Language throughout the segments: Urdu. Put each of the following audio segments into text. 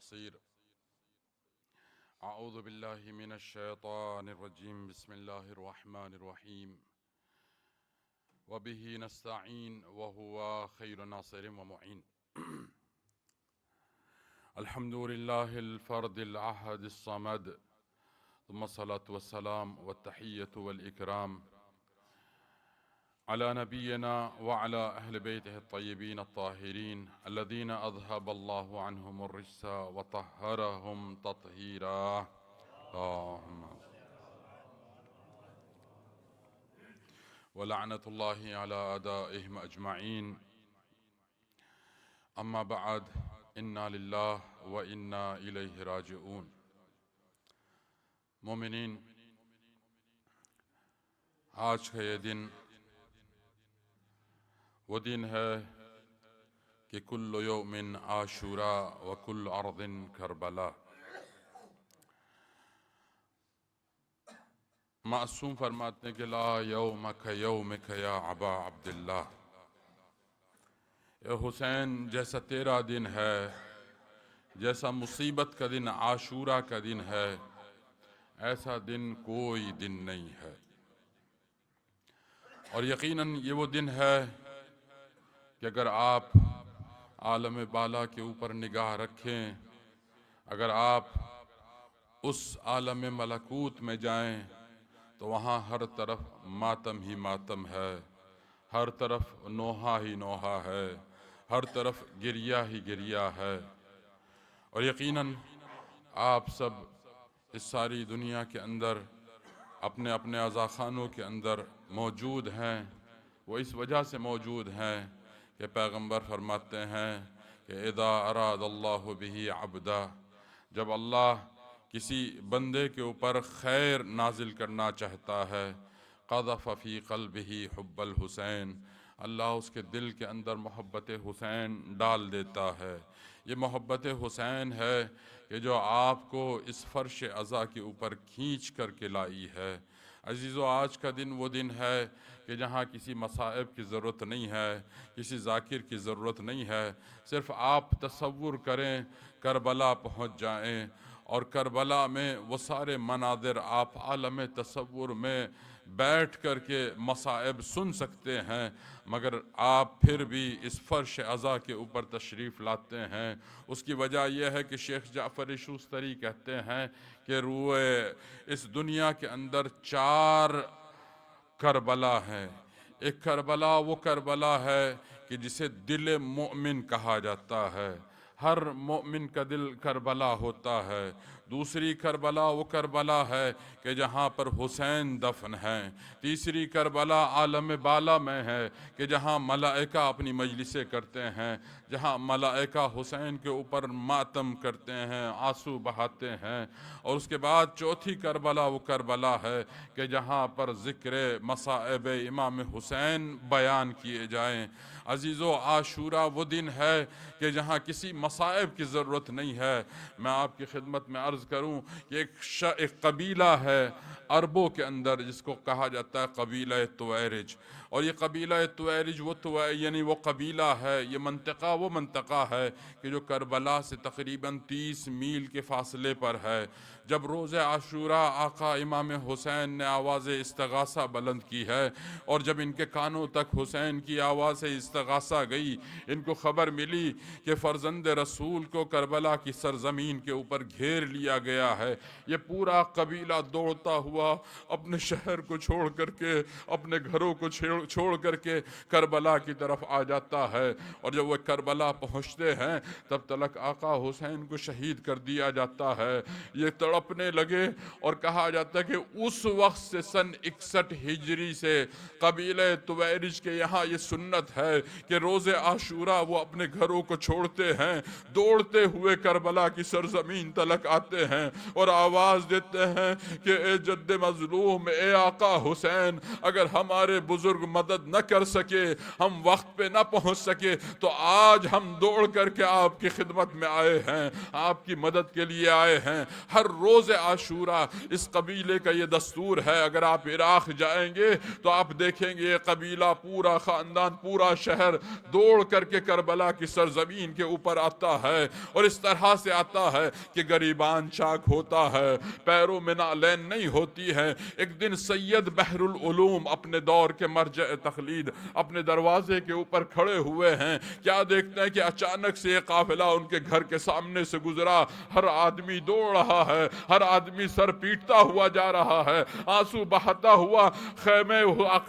النصير. أعوذ بالله من الشيطان الرجيم. بسم الله الرحمن الرحيم. وبه نستعين وهو خير ناصر ومعين. الحمد لله الفرد الأحد الصمد، ثم الصلاة والسلام والتحية والإكرام على نبينا وعلى أهل بيته الطيبين الطاهرين الذين أذهب الله عنهم الرجس وطهرهم تطهيرا. اللهم ولعنة الله على أعدائهم أجمعين. أما بعد، إنا لله وإنا إليه راجعون. مومنین، آج کا یہ دن وہ دن ہے کہ کل یوم عاشوراء و کل ارض کربلا. معصوم فرماتے ہیں کہ لا یومک یومک یا ابا عبداللہ، اے حسین جیسا تیرا دن ہے، جیسا مصیبت کا دن عاشوراء کا دن ہے، ایسا دن کوئی دن نہیں ہے. اور یقیناً یہ وہ دن ہے کہ اگر آپ عالم بالا کے اوپر نگاہ رکھیں، اگر آپ اس عالم ملکوت میں جائیں تو وہاں ہر طرف ماتم ہی ماتم ہے، ہر طرف نوحہ ہی نوحہ ہے، ہر طرف گریہ ہی گریہ ہے. اور یقیناً آپ سب اس ساری دنیا کے اندر اپنے اپنے عزاخانوں کے اندر موجود ہیں. وہ اس وجہ سے موجود ہیں کہ پیغمبر فرماتے ہیں کہ اذا اراد اللہ بہ عبدا، جب اللہ کسی بندے کے اوپر خیر نازل کرنا چاہتا ہے، قذف فی قلبہ حب الحسین، اللہ اس کے دل کے اندر محبت حسین ڈال دیتا ہے. یہ محبت حسین ہے کہ جو آپ کو اس فرش عزا کے اوپر کھینچ کر کے لائی ہے. عزیزو، آج کا دن وہ دن ہے کہ جہاں کسی مصائب کی ضرورت نہیں ہے، کسی ذاکر کی ضرورت نہیں ہے. صرف آپ تصور کریں کربلا پہنچ جائیں، اور کربلا میں وہ سارے مناظر آپ عالم تصور میں بیٹھ کر کے مصائب سن سکتے ہیں، مگر آپ پھر بھی اس فرش عزا کے اوپر تشریف لاتے ہیں. اس کی وجہ یہ ہے کہ شیخ جعفر شوستری کہتے ہیں کہ روئے اس دنیا کے اندر 4 کربلا ہیں. ایک کربلا وہ کربلا ہے کہ جسے دل مومن کہا جاتا ہے، ہر مومن کا دل کربلا ہوتا ہے. دوسری کربلا وہ کربلا ہے کہ جہاں پر حسین دفن ہیں. تیسری کربلا عالم بالا میں ہے کہ جہاں ملائکہ اپنی مجلسیں کرتے ہیں، جہاں ملائکہ حسین کے اوپر ماتم کرتے ہیں، آنسو بہاتے ہیں. اور اس کے بعد چوتھی کربلا وہ کربلا ہے کہ جہاں پر ذکر مصائب امام حسین بیان کیے جائیں. عزیزو، عاشوراء وہ دن ہے کہ جہاں کسی مصائب کی ضرورت نہیں ہے. میں آپ کی خدمت میں عرض کروں کہ ایک قبیلہ ہے عربوں کے اندر جس کو کہا جاتا ہے قبیلہ تویرج. اور یہ قبیلہ تویرج یعنی وہ قبیلہ ہے، یہ منطقہ وہ منطقہ ہے کہ جو کربلا سے تقریباً 30 میل کے فاصلے پر ہے. جب روز عاشوراء آقا امام حسین نے آواز استغاثہ بلند کی ہے، اور جب ان کے کانوں تک حسین کی آواز استغاثہ گئی، ان کو خبر ملی کہ فرزند رسول کو کربلا کی سرزمین کے اوپر گھیر لیا گیا ہے. یہ پورا قبیلہ دوڑتا ہوا اپنے شہر کو چھوڑ کر کے، اپنے گھروں کو چھوڑ کر کے کربلا کی طرف آ جاتا ہے. اور جب وہ کربلا پہنچتے ہیں تب تلک آقا حسین کو شہید کر دیا جاتا ہے. یہ تڑپنے لگے، اور کہا جاتا ہے کہ اس وقت سے سن 61 ہجری سے قبیلہ تویرج کے یہاں یہ سنت ہے کہ روز عاشوراء وہ اپنے گھروں کو چھوڑتے ہیں، دوڑتے ہوئے کربلا کی سرزمین تلک آتے آتے ہیں اور آواز دیتے ہیں کہ اے جد مظلوم، اے آقا حسین، اگر ہمارے بزرگ مدد نہ کر سکے، ہم وقت پہ نہ پہنچ سکے، تو آج ہم دوڑ کر کے آپ کی خدمت میں آئے ہیں، آپ کی مدد کے لیے آئے ہیں۔ ہر روز عاشورہ اس قبیلے کا یہ دستور ہے۔ اگر آپ عراق جائیں گے تو آپ دیکھیں گے یہ قبیلہ، پورا خاندان، پورا شہر دوڑ کر کے کربلا کی سرزمین کے اوپر آتا ہے، اور اس طرح سے آتا ہے کہ گریبان چاک ہوتا ہے، پیروں میں نعلین نہیں ہوتی ہے۔ ایک دن سید بحر العلوم اپنے دور کے مرجع تقلید اپنے دروازے کے اوپر کھڑے ہوئے ہیں، کیا دیکھتے ہیں کہ اچانک سے ایک قافلہ ان کے گھر کے سامنے سے گزرا۔ ہر آدمی دوڑ رہا ہے، ہر آدمی سر پیٹتا ہوا جا رہا ہے، آنسو بہاتا ہوا خیمے،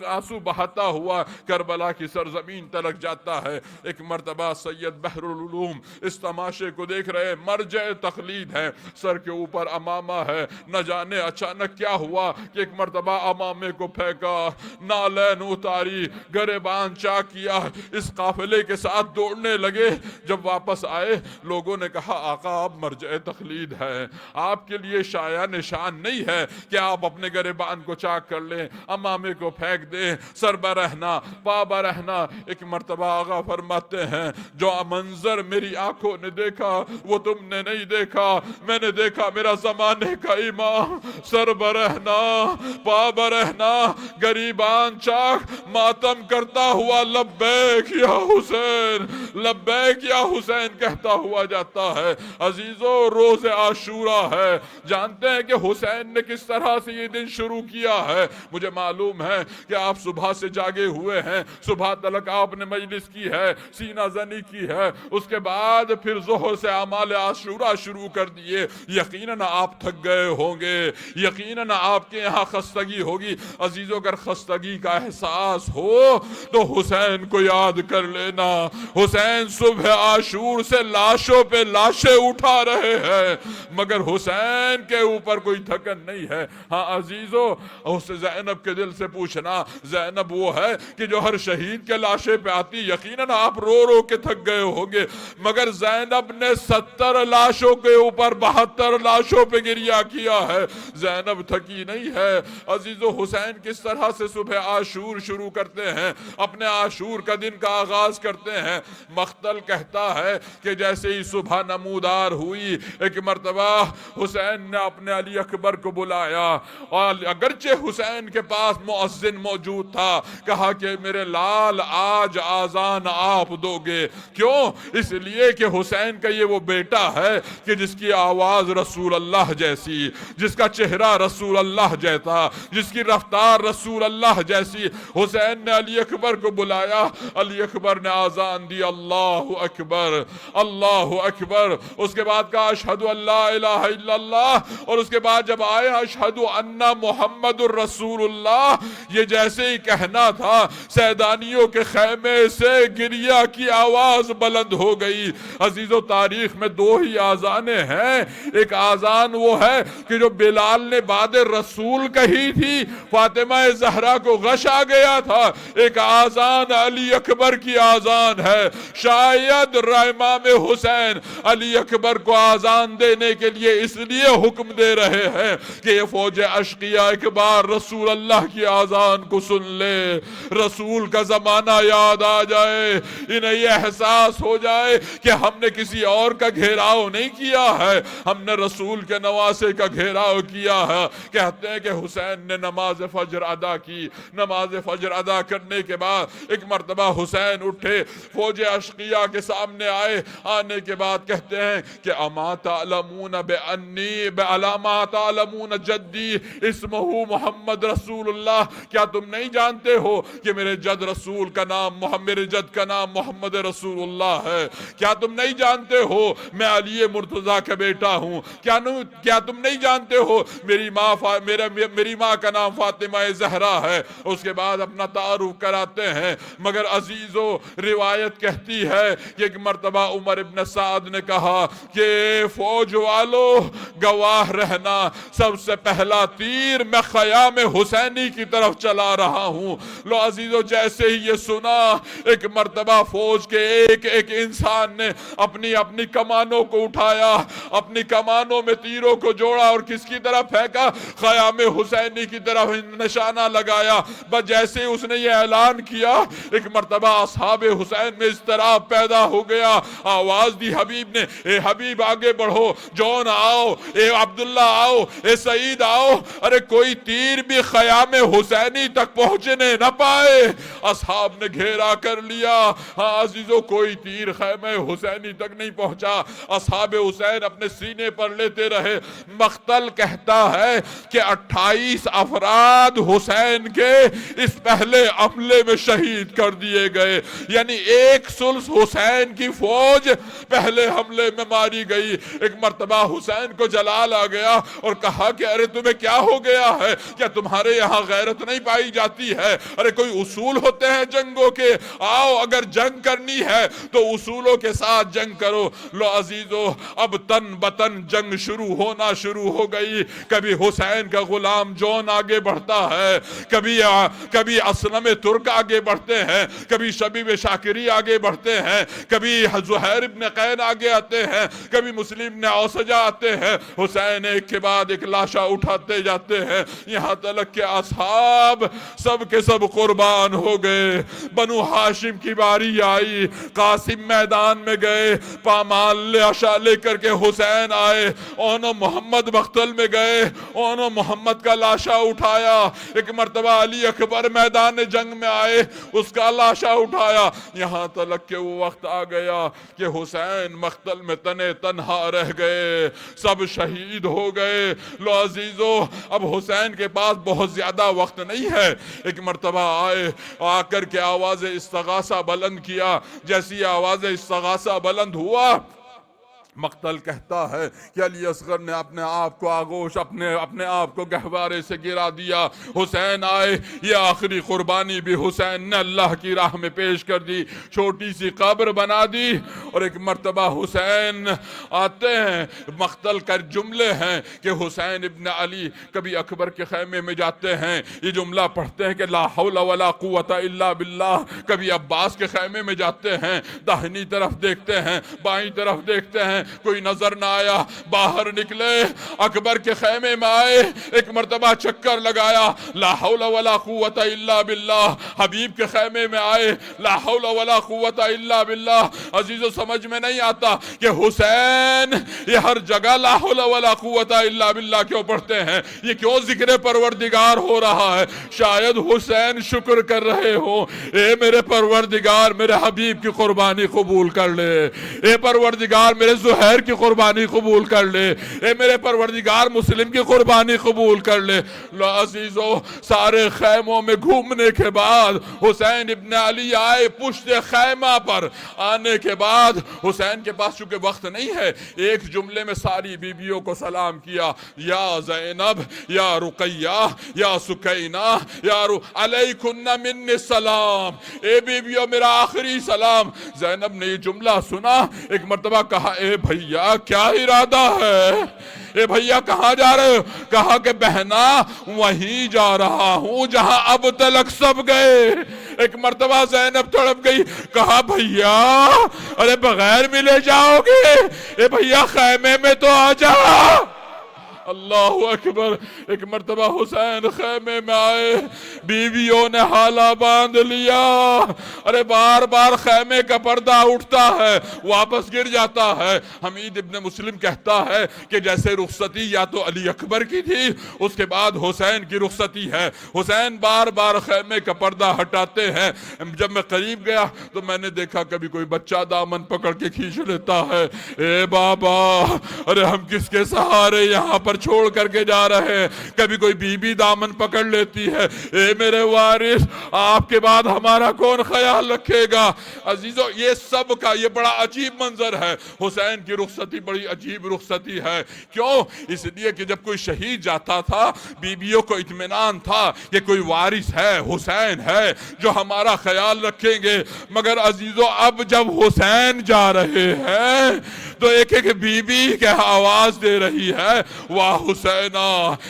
آنسو بہاتا ہوا کربلا کی سرزمین تلک جاتا ہے۔ ایک مرتبہ سید بحر العلوم اس تماشے کو دیکھ رہے، مرجع تقلید ہے، سر کے اوپر امامہ ہے، نہ جانے اچانک کیا ہوا کہ ایک مرتبہ امامے کو پھینکا، نالین اتاری، گریبان چاک کیا، اس قافلے کے ساتھ دوڑنے لگے۔ جب واپس آئے لوگوں نے کہا آقا آپ مرجع تقلید ہے، آپ کے لیے شایع نشان نہیں ہے کہ آپ اپنے گریبان کو چاک کر لیں، امامے کو پھینک دیں، سر برہنا، پا برہنا۔ ایک مرتبہ آقا فرماتے ہیں جو منظر میری آنکھوں نے دیکھا وہ تم نے نہیں دیکھا، میں نے دیکھا میرا زمانے کا امام سر برہنا، پا برہنا، گریبان چاک، ماتم کرتا ہوا لبیک یا حسین، لبیک یا حسین کہتا ہوا جاتا ہے۔ عزیزو روز عاشورہ ہے، جانتے ہیں کہ حسین نے کس طرح سے یہ دن شروع کیا ہے؟ مجھے معلوم ہے کہ آپ صبح سے جاگے ہوئے ہیں، صبح تلک آپ نے مجلس کی ہے، سینہ زنی کی ہے، اس کے بعد پھر ظہر سے اعمال عاشورہ شروع کر دیے۔ یقیناً آپ تھک گئے ہوں گے، یقیناً آپ کے یہاں خستگی ہوگی۔ عزیزو اگر خستگی کا احساس ہو تو حسین کو یاد کر لینا۔ حسین صبح عاشور سے لاشوں پہ لاشیں اٹھا رہے ہیں، مگر حسین کے اوپر کوئی تھکن نہیں ہے۔ ہاں عزیزو، اس زینب کے دل سے پوچھنا، زینب وہ ہے کہ جو ہر شہید کے لاشیں پہ آتی، یقیناً آپ رو رو کے تھک گئے ہوں گے، مگر زینب نے 70 لاشوں کے اوپر 72 لاشوں پہ گریہ کیا ہے، زینب تھکی نہیں ہے۔ عزیزو حسین کس طرح سے صبح عاشور شروع کرتے ہیں، اپنے عاشور کا دن کا آغاز کرتے ہیں۔ مختل کہتا ہے کہ جیسے ہی صبح نمودار ہوئی، ایک مرتبہ حسین نے اپنے علی اکبر کو بلایا، اور اگرچہ حسین کے پاس مؤذن موجود تھا، کہا کہ میرے لال آج آذان آپ دو گے۔ کیوں؟ اس لیے کہ حسین کا یہ وہ بیٹا ہے کہ جس کی آواز رسول اللہ جیسی، جس کا چہرہ رسول اللہ جیسا، جس کی رفتار رسول اللہ جیسی۔ حسین نے علی اکبر کو بلایا، علی اکبر نے آذان دی، اللہ اکبر، اللہ اکبر۔ اس کے بعد کہا اشہدو ان لا الہ الا اللہ، اور اس کے بعد جب آئے اشہدو ان محمد الرسول اللہ، یہ جیسے ہی کہنا تھا سیدانیوں کے خیمے سے گریہ کی آواز بلند ہو گئی۔ عزیزو تاریخ میں 2 ہی آذانیں ہیں، ایک آذان وہ ہے کہ جو بلال نے بعد رسول کہی تھی، فاطمہ زہرا کو غش آ گیا تھا، ایک آذان علی اکبر کی آذان ہے۔ شاید امام حسین علی اکبر کو آذان دینے کے لیے اس لیے حکم دے رہے ہیں کہ یہ فوج اشقیاء ایک بار رسول اللہ کی آذان کو سن لے، رسول کا زمانہ یاد آ جائے، انہیں یہ احساس ہو جائے کہ ہم نے کسی اور کا گھیراؤ نہیں کیا ہے، ہم نے رسول کے نواسے کا گھیراؤ کیا ہے۔ کہتے ہیں کہ حسین نے نماز فجر ادا کی، نماز فجر ادا کرنے کے بعد ایک مرتبہ حسین اٹھے، فوج اشقیاء کے سامنے آئے، آنے کے بعد کہتے ہیں کہ اما تعلمون بانی بالاما تعلمون جدی اسمہ محمد رسول اللہ، کیا تم نہیں جانتے ہو کہ میرے جد رسول کا نام میرے جد کا نام محمد رسول اللہ ہے؟ کیا تم نہیں جانتے ہو میں علی مرتضیٰ کا بیٹا ہوں؟ کیا تم نہیں جانتے ہو میری ماں کا نام فاطمہ زہرا ہے؟ اس کے بعد اپنا تعارف کراتے ہیں۔ مگر عزیزو روایت کہتی ہے کہ ایک مرتبہ عمر ابن سعد نے کہا کہ فوج والو گواہ رہنا، سب سے پہلا تیر میں خیام حسینی کی طرف چلا رہا ہوں۔ لو عزیزو جیسے ہی یہ سنا، ایک مرتبہ فوج کے ایک انسان نے اپنی کمانوں کو اٹھایا، اپنی کمانوں میں تیروں کو جوڑا اور کس کی طرف پھینکا؟ خیام حسینی کی طرف نشانہ لگایا۔ بس جیسے اس نے یہ اعلان کیا، ایک مرتبہ اصحاب حسین میں اضطراب پیدا ہو گیا۔ آواز دی حبیب نے، اے حبیب آگے بڑھو، جون آؤ، اے عبداللہ آؤ، اے سعید آؤ۔ ارے کوئی تیر بھی خیام حسینی تک پہنچنے نہ پائے۔ اصحاب نے گھیرا کر لیا۔ ہاں عزیزو، کوئی تیر خیمہ حسینی تک نہیں پہنچا۔ اصحاب حسین اپنے سینے پر لیتے رہے۔ مقتل کہتا ہے کہ 28 افراد حسین کے اس پہلے حملے میں شہید کر دیے گئے، یعنی 1/3 حسین کی فوج پہلے حملے میں ماری گئی۔ ایک مرتبہ حسین کو جلال آ گیا اور کہا کہ ارے تمہیں کیا ہو گیا ہے؟ کیا تمہارے یہاں غیرت نہیں پائی جاتی ہے؟ ارے کوئی اصول ہوتے ہیں جنگوں کے، آؤ اگر جنگ کرنی ہے تو اصولوں کے ساتھ جنگ کرو۔ لو عزیزو، اب تن بتن جنگ ہونا شروع ہو گئی۔ کبھی حسین کا غلام جون آگے بڑھتا ہے، کبھی اسلم ترک آگے بڑھتے ہیں، کبھی شبیب شاکری آگے بڑھتے ہیں، کبھی زہیر ابن قین آگے آتے ہیں، کبھی مسلم ابن اوسجہ آتے ہیں۔ حسین ایک کے بعد ایک لاشا اٹھاتے جاتے ہیں، یہاں تک کہ اصحاب سب کے سب قربان ہو گئے۔ بنو ہاشم کی باری آئی، قاسم میدان میں گئے، پامال لاشا لے کر کے حسین آئے، اونو محمد مقتل میں گئے، اونو محمد کا لاشا اٹھایا۔ ایک مرتبہ علی اکبر میدان جنگ میں آئے، اس کا لاشا اٹھایا۔ یہاں تک کہ وہ وقت آ گیا کہ حسین مقتل میں تنے تنہا رہ گئے، سب شہید ہو گئے۔ لو عزیزو، اب حسین کے پاس بہت زیادہ وقت نہیں ہے۔ ایک مرتبہ آئے، آ کر کے آواز استغاثہ بلند کیا۔ جیسی آواز استغاثہ بلند ہوا، مقتل کہتا ہے کہ علی اصغر نے اپنے آپ کو آغوش، اپنے آپ کو گہوارے سے گرا دیا۔ حسین آئے، یہ آخری قربانی بھی حسین نے اللہ کی راہ میں پیش کر دی، چھوٹی سی قبر بنا دی۔ اور ایک مرتبہ حسین آتے ہیں، مقتل کر جملے ہیں کہ حسین ابن علی کبھی اکبر کے خیمے میں جاتے ہیں، یہ جملہ پڑھتے ہیں کہ لا حول ولا قوت الا باللہ۔ کبھی عباس کے خیمے میں جاتے ہیں، داہنی طرف دیکھتے ہیں، بائیں طرف دیکھتے ہیں، کوئی نظر نہ آیا، باہر نکلے، اکبر کے خیمے میں آئے، ایک مرتبہ چکر لگایا، لا حول ولا قوت الا باللہ۔ حبیب کے خیمے میں آئے، لا حول ولا قوت الا باللہ۔ عزیزو، سمجھ میں نہیں آتا کہ حسین یہ ہر جگہ لا حول ولا قوت الا باللہ کیوں پڑھتے ہیں، یہ کیوں ذکر پروردگار ہو رہا ہے؟ شاید حسین شکر کر رہے ہو، اے میرے پروردگار میرے حبیب کی قربانی قبول کر لے، اے پروردگار میرے زہیر کی قربانی قبول کر لے، اے میرے پروردگار مسلم کی قربانی قبول کر لے۔ لو عزیزو، سارے خیموں میں گھومنے کے بعد حسین ابن علی آئے، پشت خیمہ پر آنے کے بعد حسین کے پاس چونکہ وقت نہیں ہے، ایک جملے میں ساری بیویوں کو سلام کیا، یا زینب، یا رقیہ، یا سکینہ، علیکن من السلام، اے بیویوں میرا آخری سلام۔ زینب نے یہ جملہ سنا، ایک مرتبہ کہا، اے بھیا کیا ارادہ ہے؟ اے بھیا کہاں جا رہے ہو؟ کہا کہ بہنا وہیں جا رہا ہوں جہاں اب تلک سب گئے۔ ایک مرتبہ زینب تڑپ گئی، کہا بھیا ارے بغیر ملے جاؤ گے؟ اے بھیا خیمے میں تو آ جا۔ اللہ اکبر۔ ایک مرتبہ حسین خیمے میں آئے، بیویوں نے حالہ باندھ لیا، ارے بار بار خیمے کا پردہ اٹھتا ہے واپس گر جاتا ہے۔ حمید ابن مسلم کہتا ہے کہ جیسے رخصتی یا تو علی اکبر کی تھی، اس کے بعد حسین کی رخصتی ہے، حسین بار بار خیمے کا پردہ ہٹاتے ہیں۔ جب میں قریب گیا تو میں نے دیکھا کبھی کوئی بچہ دامن پکڑ کے کھینچ لیتا ہے، اے بابا ارے ہم کس کے سہارے یہاں پر چھوڑ کر کے جا رہے ہیں؟ کبھی کوئی بی بی دامن پکڑ لیتی ہے، اے میرے وارث آپ کے بعد ہمارا کون خیال رکھے گا؟ عزیزو، یہ سب کا یہ بڑا عجیب منظر ہے۔ حسین کی رخصتی بڑی عجیب رخصتی ہے۔ کیوں؟ اس لیے کہ جب کوئی شہید جاتا تھا، بیویوں کو اطمینان تھا کہ کوئی وارث ہے، حسین ہے جو ہمارا خیال رکھیں گے۔ مگر عزیزو، اب جب حسین جا رہے ہیں تو ایک ایک بی بی کے آواز دے رہی ہے، واہ حسینہ،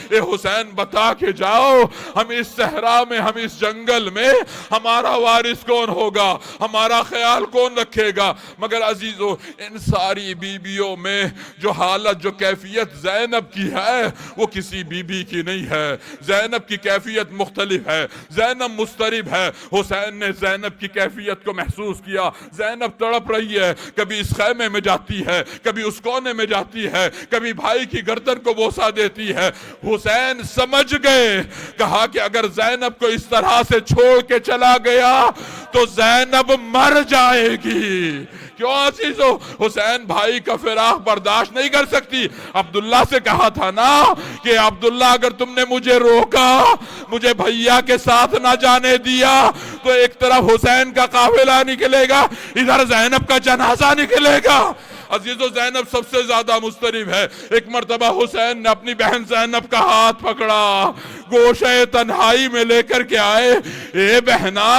اے حسین بتا کے جاؤ ہم اس صحرا میں، ہم اس جنگل میں ہمارا وارث کون ہوگا، ہمارا خیال کون رکھے گا۔ مگر عزیزو ان ساری بیویوں میں جو حالت، جو کیفیت زینب کی ہے وہ کسی بی بی کی نہیں ہے۔ زینب کی کیفیت مختلف ہے، زینب مضطرب ہے۔ حسین نے زینب کی کیفیت کو محسوس کیا۔ زینب تڑپ رہی ہے، کبھی اس خیمے میں جاتی ہے، کبھی اس کونے میں جاتی ہے، کبھی بھائی کی گردن کو بوسہ دیتی ہے۔ حسین سمجھ گئے، کہا کہ اگر زینب کو اس طرح سے چھوڑ کے چلا گیا تو زینب مر جائے گی۔ کیوں عزیزو؟ حسین بھائی کا فراق برداشت نہیں کر سکتی۔ عبداللہ سے کہا تھا نا کہ عبداللہ اگر تم نے مجھے روکا، مجھے بھیا کے ساتھ نہ جانے دیا تو ایک طرف حسین کا قافلہ نکلے گا، ادھر زینب کا جنازہ نکلے گا۔ عزیزو زینب سب سے زیادہ مضطرب ہے۔ ایک مرتبہ حسین نے اپنی بہن زینب کا ہاتھ پکڑا، گوشہ تنہائی میں لے کر کے آئے۔ اے بہنا،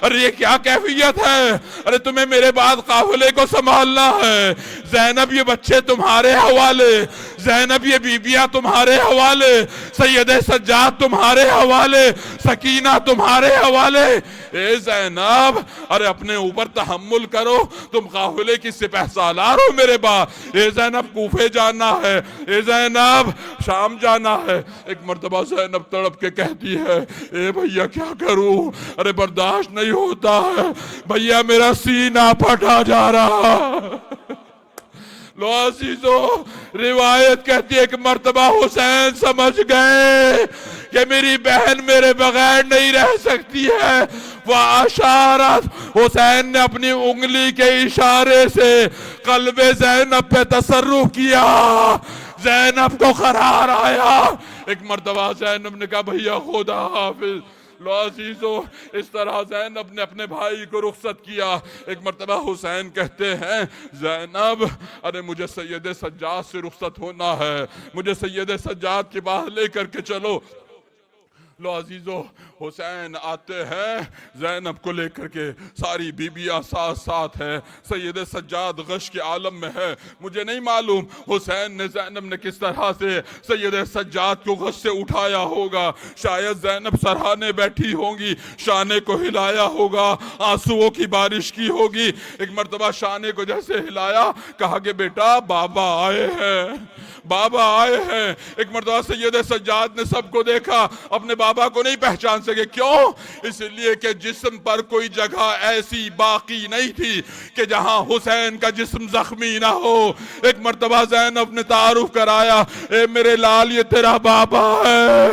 ارے یہ کیا کیفیت ہے؟ ارے تمہیں میرے بعد قافلے کو سنبھالنا ہے۔ زینب یہ بچے تمہارے حوالے، زینب یہ بیبیاں تمہارے حوالے، سید سجاد تمہارے حوالے، سکینہ تمہارے حوالے۔ اے زینب، ارے اپنے اوپر تحمل کرو، تم قافلے کی سپہ سالار ہو میرے باپ۔ اے زینب کوفے جانا ہے، اے زینب شام جانا ہے۔ ایک مرتبہ زینب تڑپ کے کہتی ہے، اے بھیا کیا کروں، ارے برداشت نہیں ہوتا ہے بھیا، میرا سینہ پھٹا جا رہا۔ لو عزیزو، روایت کہتی ہے کہ مرتبہ حسین سمجھ گئے کہ میری بہن میرے بغیر نہیں رہ سکتی ہے۔ وَأَشَارَتْ، حسین نے اپنی انگلی کے اشارے سے قلب زینب پہ تصرف کیا، زینب کو قرار آیا۔ ایک مرتبہ زینب نے کہا بھیا خدا حافظ۔ لو عزیزو، اس طرح زینب نے اپنے بھائی کو رخصت کیا۔ ایک مرتبہ حسین کہتے ہیں، زینب ارے مجھے سید سجاد سے رخصت ہونا ہے، مجھے سید سجاد کے پاس لے کر کے چلو۔ لو عزیزو، حسین آتے ہیں زینب کو لے کر کے، ساری بیبیاں ساتھ ساتھ ہیں، سید سجاد غش کے عالم میں ہے۔ مجھے نہیں معلوم حسین نے، زینب نے کس طرح سے سید سجاد کو غش سے اٹھایا ہوگا۔ شاید زینب سرہانے بیٹھی ہوں گی، شانے کو ہلایا ہوگا، آنسوؤں کی بارش کی ہوگی۔ ایک مرتبہ شانے کو جیسے ہلایا، کہا کہ بیٹا بابا آئے ہیں، بابا آئے ہیں۔ ایک مرتبہ سید سجاد نے سب کو دیکھا، اپنے بابا کو نہیں پہچان سکے۔ کیوں؟ اس لیے کہ جسم پر کوئی جگہ ایسی باقی نہیں تھی کہ جہاں حسین کا جسم زخمی نہ ہو۔ ایک مرتبہ زینب نے تعارف کرایا، اے میرے لال یہ تیرا بابا ہے۔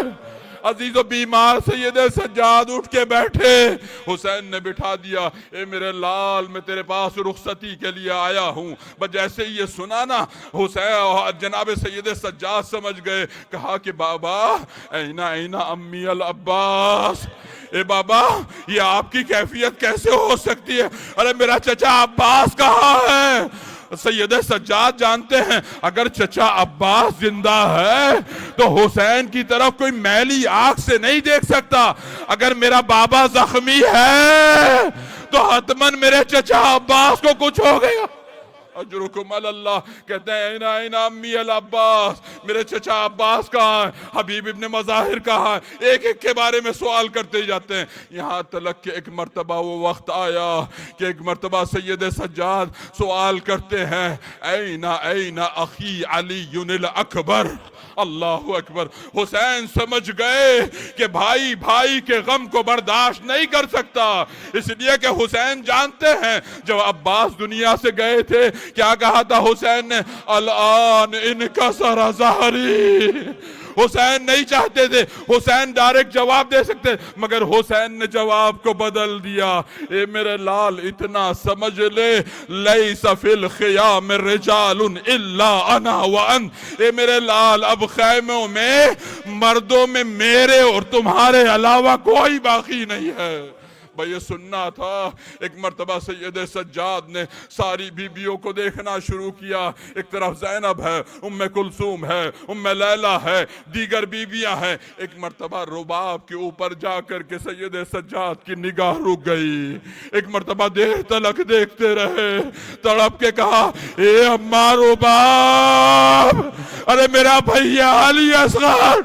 عزیزو بیمار سید سجاد اٹھ کے بیٹھے، حسین نے بٹھا دیا، اے میرے لال میں تیرے پاس رخصتی کے لیے آیا ہوں۔ بس جیسے ہی یہ سنا نا، حسین جناب سید سجاد سمجھ گئے، کہا کہ بابا اینا امی العباس، اے بابا یہ آپ کی کیفیت کیسے ہو سکتی ہے؟ ارے میرا چچا عباس کہاں ہے؟ سید سجاد جانتے ہیں اگر چچا عباس زندہ ہے تو حسین کی طرف کوئی میلی آنکھ سے نہیں دیکھ سکتا۔ اگر میرا بابا زخمی ہے تو حتماً میرے چچا عباس کو کچھ ہو گیا۔ اجرکم اللہ، کہتے ہیں اینا امی العباس، میرے چچا عباس کہاں ہے، حبیب ابن مظاہر کہاں ہے؟ ایک ایک کے بارے میں سوال کرتے جاتے ہیں، یہاں تلک کہ ایک مرتبہ وہ وقت آیا کہ ایک مرتبہ سید سجاد سوال کرتے ہیں، اینا اخی علی الاکبر۔ اللہ اکبر۔ حسین سمجھ گئے کہ بھائی کے غم کو برداشت نہیں کر سکتا، اس لیے کہ حسین جانتے ہیں جب عباس دنیا سے گئے تھے کیا کہا تھا حسین نے، الان انکسر ظہری۔ حسین نہیں چاہتے تھے حسین ڈائریکٹ جواب دے سکتے، مگر حسین نے جواب کو بدل دیا، اے میرے لال اتنا سمجھ لے، لیس فی الخیام رجال الا انا وانت، اے میرے لال اب خیموں میں مردوں میں میرے اور تمہارے علاوہ کوئی باقی نہیں ہے۔ بھئی یہ سننا تھا۔ ایک مرتبہ سید سجاد نے ساری بیویوں کو دیکھنا شروع کیا، ایک طرف زینب ہے، ام کلثوم ہے، ام لیلہ ہے، دیگر بیویاں ہیں۔ ایک مرتبہ رباب کے اوپر جا کر کے سید سجاد کی نگاہ رک گئی، ایک مرتبہ دیر تلک دیکھتے رہے، تڑپ کے کہا اے اماں رباب، ارے میرا بھیا علی اصغر،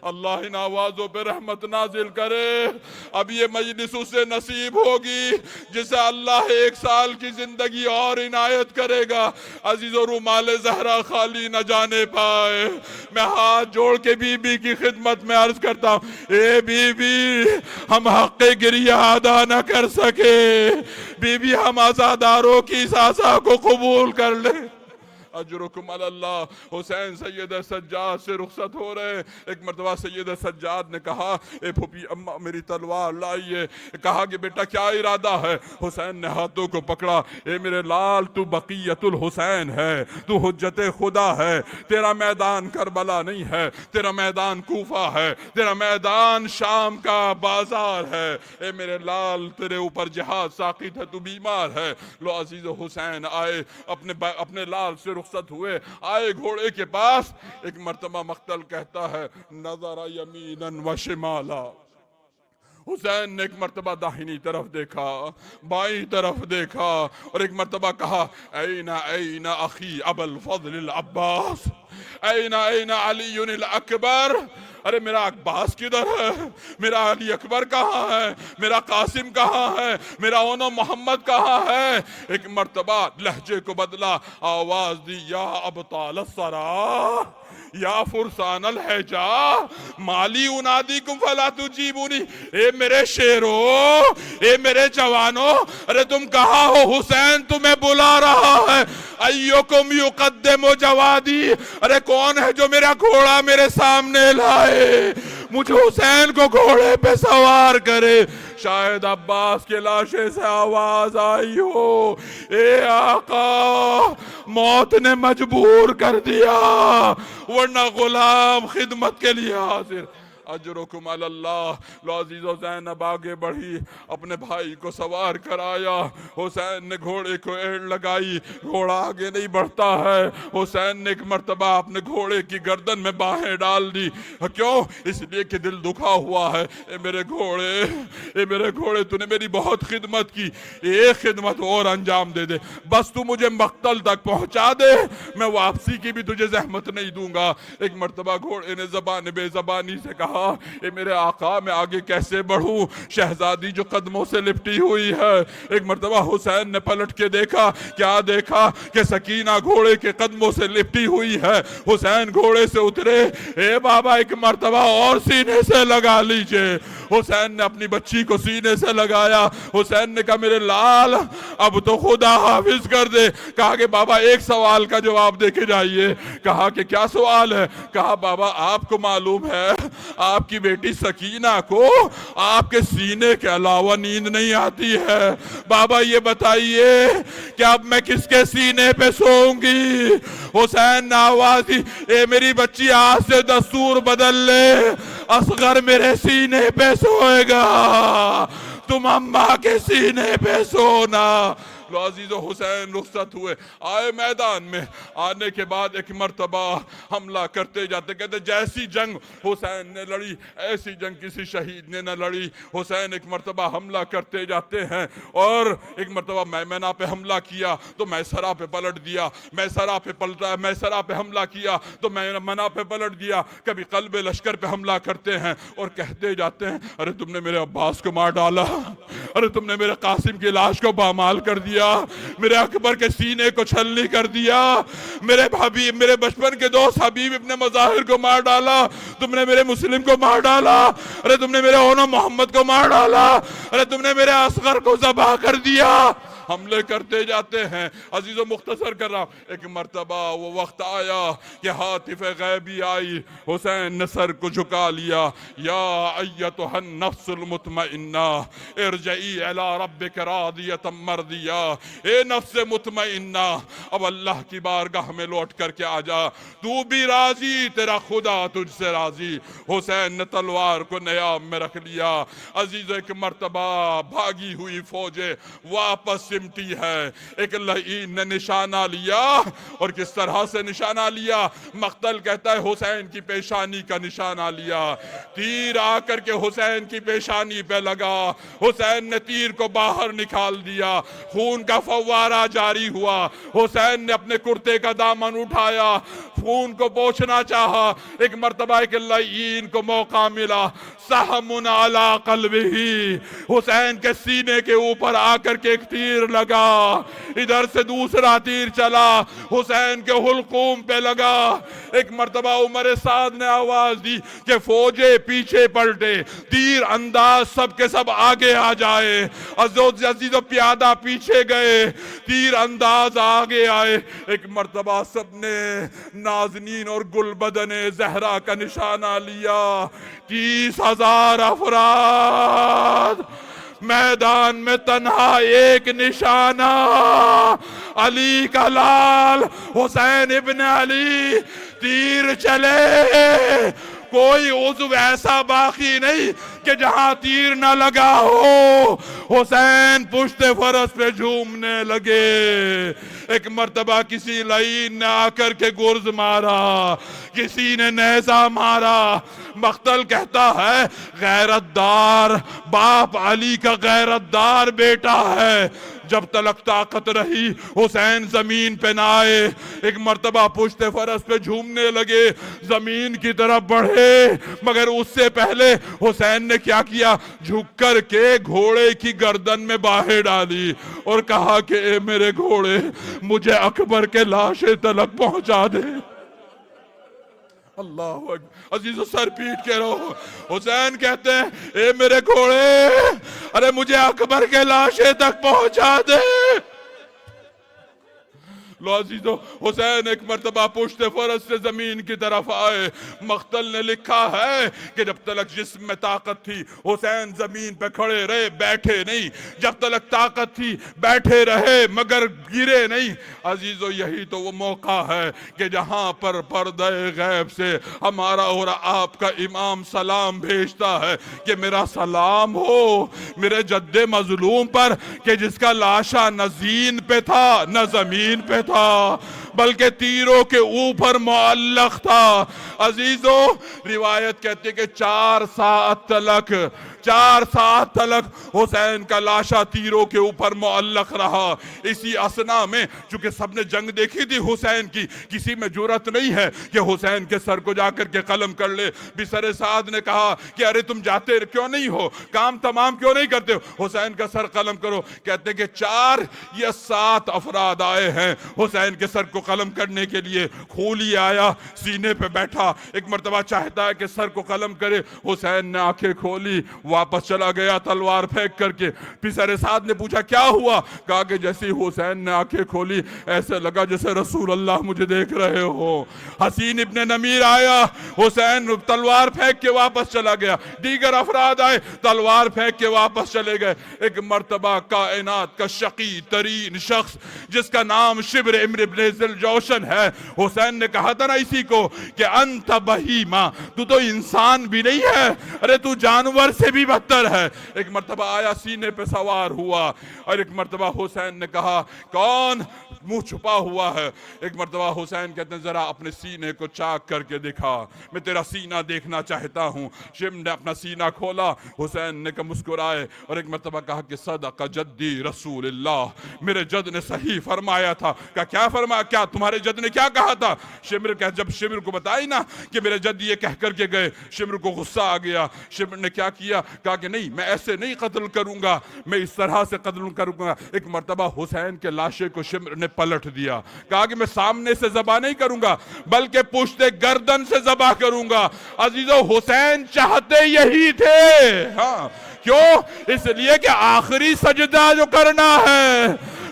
اللہ ان آوازوں پہ رحمت نازل کرے۔ اب یہ مجلس اسے نصیب ہوگی جسے اللہ 1 سال کی زندگی اور عنایت کرے گا۔ عزیز و رومال زہرا خالی نہ جانے پائے۔ میں ہاتھ جوڑ کے بی بی کی خدمت میں عرض کرتا ہوں، اے بی بی ہم حق گریہ ادا نہ کر سکے، بی بی ہم عزاداروں کی ساسا کو قبول کر لیں۔ اجرکم علی اللہ۔ حسین سید سجاد سے رخصت ہو رہے، ایک مرتبہ سید سجاد نے کہا اے پھوپھی اماں میری تلوار لائیے، کہا کہ بیٹا کیا ارادہ ہے؟ حسین نے ہاتھوں کو پکڑا، اے میرے لال تو بقیت الحسین ہے، تو حجت خدا ہے، تیرا میدان کربلا نہیں ہے، تیرا میدان کوفہ ہے، تیرا میدان شام کا بازار ہے۔ اے میرے لال تیرے اوپر جہاد ساقط ہے، تو بیمار ہے۔ لو عزیز حسین آئے، اپنے لال سے رخصت ہوئے، آئے گھوڑے کے پاس۔ ایک مرتبہ مقتل کہتا ہے نظر یمیناً و شمالا، حسین نے ایک مرتبہ داہنی طرف دیکھا، بائیں طرف دیکھا، اور ایک مرتبہ کہا این این اخی ابو الفضل العباس، این این علی الاکبر، ارے میرا عباس کدھر ہے؟ میرا علی اکبر کہاں ہے؟ میرا قاسم کہاں ہے؟ میرا اونو محمد کہاں ہے؟ ایک مرتبہ لہجے کو بدلا، آواز دی یا ابطال السرا یا فرسان الحجا مالی انادیکم فلا تجیبونی، اے میرے شیرو، اے میرے جوانو، ارے تم کہاں ہو؟ حسین تمہیں بلا رہا ہے۔ ایوکم یقدم جوادی، ارے کون ہے جو میرا گھوڑا میرے سامنے لائے، مجھے حسین کو گھوڑے پہ سوار کرے۔ شاید عباس کے لاشے سے آواز آئی ہو، اے آقا موت نے مجبور کر دیا، ورنہ غلام خدمت کے لیے حاضر۔ اجرکم علی اللہ۔ لو عزیز و زینب آگے بڑھی، اپنے بھائی کو سوار کرایا، حسین نے گھوڑے کو ایڑ لگائی، گھوڑا آگے نہیں بڑھتا ہے۔ حسین نے ایک مرتبہ اپنے گھوڑے کی گردن میں باہیں ڈال دی، کیوں؟ اس لیے کہ دل دکھا ہوا ہے، اے میرے گھوڑے، اے میرے گھوڑے، تو نے میری بہت خدمت کی، ایک خدمت اور انجام دے دے، بس تو مجھے مقتل تک پہنچا دے، میں واپسی کی بھی تجھے زحمت نہیں دوں گا۔ ایک مرتبہ گھوڑے نے زبان بے زبانی سے کہا، اے میرے آقا میں آگے کیسے بڑھوں، شہزادی جو قدموں سے لپٹی ہوئی ہے۔ ایک مرتبہ حسین نے پلٹ کے دیکھا، کیا دیکھا کہ سکینہ گھوڑے کے قدموں سے لپٹی ہوئی ہے۔ حسین گھوڑے سے اترے، اے بابا ایک مرتبہ اور سینے سے لگا لیجئے۔ حسین نے اپنی بچی کو سینے سے لگایا، حسین نے کہا میرے لال اب تو خدا حافظ کر دے۔ کہا کہ بابا ایک سوال کا جواب دے کے جائیے۔ کہا کہ کیا سوال ہے؟ کہا بابا آپ کو معلوم ہے آپ کی بیٹی سکینہ کو آپ کے سینے کے علاوہ نیند نہیں آتی ہے، بابا یہ بتائیے کہ اب میں کس کے سینے پہ سوؤں گی؟ حسین نے آواز دی، اے میری بچی آج سے دستور بدل لے، اصغر میرے سینے پہ سوئے گا، تم اماں کے سینے پہ سونا۔ لو عزیز و حسین رخصت ہوئے، آئے میدان میں، آنے کے بعد ایک مرتبہ حملہ کرتے جاتے، کہتے جیسی جنگ حسین نے لڑی ایسی جنگ کسی شہید نے نہ لڑی۔ حسین ایک مرتبہ حملہ کرتے جاتے ہیں، اور ایک مرتبہ میمنہ پہ حملہ کیا تو میسرہ پہ پلٹ دیا، میسرہ پہ پلٹا، میسرہ پہ حملہ کیا تو میمنہ پہ پلٹ دیا۔ کبھی قلب لشکر پہ حملہ کرتے ہیں اور کہتے جاتے ہیں ارے تم نے میرے عباس کو مار ڈالا، ارے تم نے میرے قاسم کی لاش کو پامال کر دیا، میرے اکبر کے سینے کو چھلنی کر دیا، میرے بچپن کے دوست حبیب ابن مظاہر کو مار ڈالا، تم نے میرے مسلم کو مار ڈالا، ارے تم نے میرے اونو محمد کو مار ڈالا، ارے تم نے میرے اصغر کو ذبح کر دیا۔ حملے کرتے جاتے ہیں۔ عزیز و مختصر کر رہا ہوں، ایک مرتبہ وہ وقت آیا کہ ہاتف غیبی آئی، حسین نے سر کو جھکا لیا، یا ایتھا النفس المطمئنہ ارجعی الی ربک راضیۃ مرضیہ، اے نفس مطمئنہ اب اللہ کی بارگاہ میں لوٹ کر کے آ جا، تو بھی راضی، تیرا خدا تجھ سے راضی۔ حسین نے تلوار کو نیام میں رکھ لیا۔ عزیز ایک مرتبہ بھاگی ہوئی فوجیں واپس سمٹی ہے، ایک لعین نے نشانہ لیا، اور کس طرح سے نشانہ لیا؟ مقتل کہتا ہے حسین کی پیشانی کا نشانہ لیا، تیر آ کر کے حسین کی پیشانی پہ لگا، حسین نے تیر کو باہر نکال دیا، خون کا فوارہ جاری ہوا، حسین نے اپنے کرتے کا دامن اٹھایا، خون کو پوچھنا چاہا، ایک مرتبہ ایک لعین کو موقع ملا، سہم علی قلبہ، حسین کے سینے کے اوپر آ کر کے ایک تیر لگا، ادھر سے دوسرا تیر چلا، حسین کے حلقوم پہ لگا۔ ایک مرتبہ عمر سعد نے آواز دی کہ فوجیں پیچھے پلٹے، تیر انداز سب کے سب آگے آ جائے، عزیز و پیادہ پیچھے گئے، تیر انداز آگے آئے۔ ایک مرتبہ سب نے نازنین اور گل بدن زہرا کا نشانہ لیا، 30,000 افراد میدان میں تنہا، ایک نشانہ، علی کا لال حسین ابن علی، تیر چلے، کوئی عضو ایسا باقی نہیں کہ جہاں تیر نہ لگا ہو، حسین پشت فرس پہ جھومنے لگے۔ ایک مرتبہ کسی لعین نے آ کر کے گرز مارا، کسی نے نیزہ مارا، مقتل کہتا ہے غیرت دار باپ علی کا غیرت دار بیٹا ہے، جب تلک طاقت رہی حسین زمین پہ نہ آئے، ایک مرتبہ پشت فرس پہ جھومنے لگے، زمین کی طرف بڑھے، مگر اس سے پہلے حسین نے کیا کیا؟ جھک کر کے گھوڑے کی گردن میں باہیں ڈالی اور کہا کہ اے میرے گھوڑے، مجھے اکبر کے لاشے تلک پہنچا دے۔ اللہ اکبر، عزیزو سر پیٹ کے رہو۔ حسین کہتے ہیں اے میرے گھوڑے، ارے مجھے اکبر کے لاشے تک پہنچا دے۔ لو عزیزو، حسین ایک مرتبہ پشت فرس سے زمین کی طرف آئے، مقتل نے لکھا ہے کہ جب تلک جسم میں طاقت تھی حسین زمین پہ کھڑے رہے، بیٹھے نہیں، جب تلک طاقت تھی بیٹھے رہے مگر گرے نہیں۔ عزیزو یہی تو وہ موقع ہے کہ جہاں پر پردہ غیب سے ہمارا اور آپ کا امام سلام بھیجتا ہے کہ میرا سلام ہو میرے جد مظلوم پر، کہ جس کا لاشا نہ زین پہ تھا نہ زمین پہ تھا بلکہ تیروں کے اوپر معلق تھا۔ عزیزو روایت کہتے کہ 4 ساعت تلک حسین کا لاشا تیروں کے اوپر معلق رہا۔ اسی اسنا میں چونکہ سب نے جنگ دیکھی تھی حسین کی، کسی میں جرأت نہیں ہے کہ حسین کے سر کو جا کر کے قلم کر لے۔ بسر سعد نے کہا کہ ارے تم جاتے کیوں نہیں ہو، کام تمام کیوں نہیں کرتے ہو، حسین کا سر قلم کرو۔ کہتے کہ 4 یا 7 افراد آئے ہیں حسین کے سر کو قلم کرنے کے لیے۔ خولی آیا، سینے پہ بیٹھا، ایک مرتبہ چاہتا ہے کہ سر کو قلم کرے، حسین نے آنکھیں کھولی، واپس چلا گیا تلوار پھینک کر کے۔ بسر سعد نے پوچھا کیا ہوا؟ کہا کہ جیسے حسین نے آنکھیں کھولی ایسے لگا جیسے رسول اللہ مجھے دیکھ رہے ہو۔ حسین ابن نمیر آیا، حسین تلوار پھینک کے واپس چلا گیا، دیگر افراد آئے، تلوار پھینک کے واپس چلے گئے۔ ایک مرتبہ کائنات کا شقی ترین شخص جس کا نام شبر امر ابن ذوالجوشن ہے، حسین نے کہا تھا نا اسی کو کہ انت بہیما، تو انسان بھی نہیں ہے، ارے تو جانور سے بھی بدتر ہے۔ ایک مرتبہ آیا، سینے پہ سوار ہوا، اور ایک مرتبہ حسین نے کہا کون؟ منہ چھپا ہوا ہے۔ ایک مرتبہ حسین کہتے ہیں ذرا اپنے سینے کو چاک کر کے دکھا، میں تیرا سینہ دیکھنا چاہتا ہوں۔ شم نے اپنا سینہ کھولا، حسین نے مسکرائے اور ایک مرتبہ کہا کہ صدق جدی رسول اللہ، میرے جد نے صحیح فرمایا تھا۔ کیا فرمایا؟ کیا تمہارے جد نے کیا کہا تھا؟ شمر کہ جب شمر کو بتائی نا کہ میرے جد یہ کہہ کر کے گئے، شمر کو غصہ آ گیا۔ شمر نے کیا کیا؟ کہا کہ نہیں، میں ایسے نہیں قتل کروں گا، میں اس طرح سے قتل کروں گا۔ ایک مرتبہ حسین کے لاشے کو شمر نے پلٹ دیا، کہا کہ میں سامنے سے ذبح نہیں کروں گا بلکہ پشت گردن سے ذبح کروں گا۔ عزیزو حسین چاہتے یہی تھے، ہاں کیوں؟ اس لیے کہ آخری سجدہ جو کرنا ہے